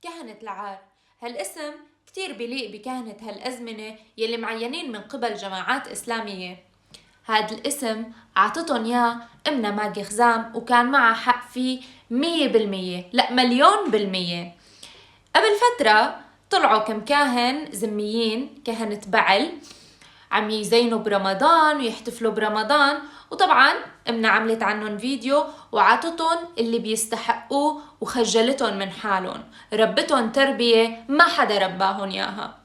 كهنة العار. هالاسم كتير بيليق بكهنة هالأزمنة يلي معينين من قبل جماعات إسلامية. هاد الاسم عطتن ياه امنا ماجي خزام، وكان معها حق فيه 100%، لا 1,000,000%. قبل فترة طلعوا كم كاهن ذميين، كهنة بعل، عم يزينوا برمضان ويحتفلوا برمضان، وطبعا امنا عملت عنهم فيديو وعطتهم اللي بيستحقوه وخجلتهم من حالهم، ربتهم تربية ما حدا رباهم ياها.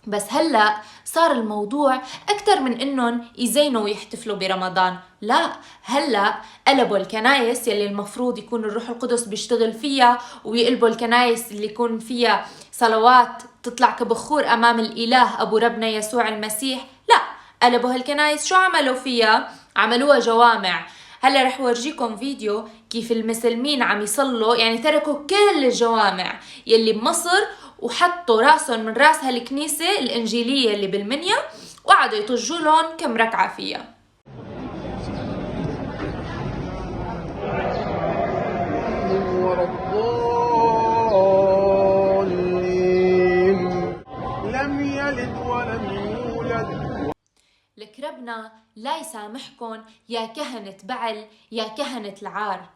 بس هلأ صار الموضوع أكتر من إنهم يزينوا ويحتفلوا برمضان، لا، هلأ قلبوا الكنايس يلي المفروض يكون الروح القدس بيشتغل فيها، ويقلبوا الكنايس اللي يكون فيها صلوات تطلع كبخور أمام الإله أبو ربنا يسوع المسيح، لا، قلبوا هالكنايس شو عملوا فيها؟ عملوها جوامع. هلا رح ورجيكم فيديو كيف المسلمين عم يصلوا، يعني تركوا كل الجوامع يلي بمصر وحطوا راسهم من راس هالكنيسة الإنجيلية اللي بالمنيا، وقعدوا يطجوا لهم كم ركعة فيها. لم يلد ولم يولد. لك ربنا لا يسامحكن يا كهنة بعل يا كهنة العار.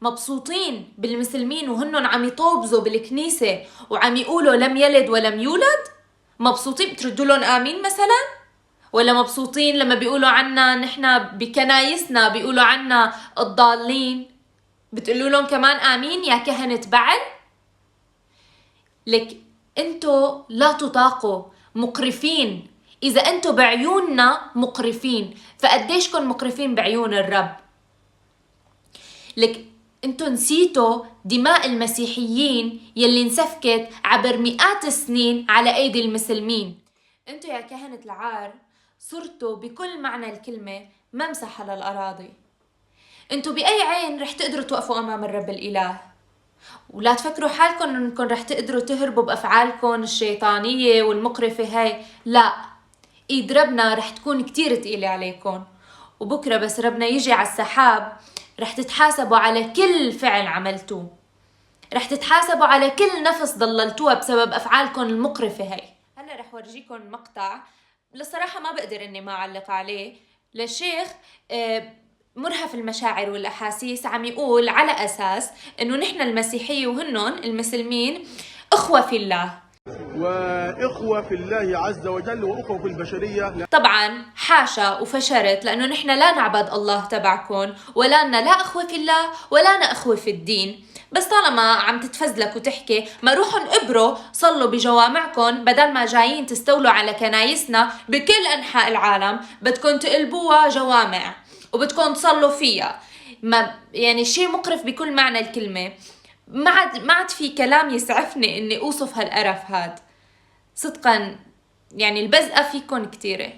مبسوطين بالمسلمين وهنن عم يطوبزوا بالكنيسة وعم يقولوا لم يلد ولم يولد؟ مبسوطين؟ بتردوا لهم آمين مثلا؟ ولا مبسوطين لما بيقولوا عنا نحنا بكنايسنا بيقولوا عنا الضالين؟ بتقولوا لهم كمان آمين يا كهنة بعل؟ لك انتو لا تطاقوا، مقرفين. إذا انتو بعيوننا مقرفين، فقديش كن مقرفين بعيون الرب؟ لك انتو نسيتوا دماء المسيحيين يلي انسفكت عبر مئات السنين على ايدي المسلمين. انتو يا كهنة العار صرتوا بكل معنى الكلمة ممسح على الأراضي. انتو بأي عين رح تقدروا توقفوا أمام الرب الإله؟ ولا تفكروا حالكم انكم رح تقدروا تهربوا بأفعالكم الشيطانية والمقرفة هاي، لا، ايد ربنا رح تكون كتير تقيلة عليكم. وبكرة بس ربنا يجي على السحاب رح تتحاسبوا على كل فعل عملتوه، رح تتحاسبوا على كل نفس ضللتوها بسبب أفعالكم المقرفة هاي. هلا رح ورجيكم مقطع، للصراحة ما بقدر اني ما اعلق عليه، للشيخ مرهف المشاعر والأحاسيس، عم يقول على أساس انه نحن المسيحية وهنن المسلمين اخوة في الله، وإخوة في الله عز وجل، وأخوة في البشرية. طبعا حاشا وفشرت، لأنه نحن لا نعبد الله تبعكم، ولا لنا لا أخوة في الله ولا لنا أخوة في الدين. بس طالما عم تتفزلك وتحكي، ما روحوا انقبروا صلوا بجوامعكم، بدل ما جايين تستولوا على كنايسنا بكل أنحاء العالم، بدكم تقلبوها جوامع وبدكم تصلوا فيها. ما يعني شيء مقرف بكل معنى الكلمة. ما عاد في كلام يسعفني إني أوصف هالقرف هاد صدقا، يعني البزقة فيكن كتيرة.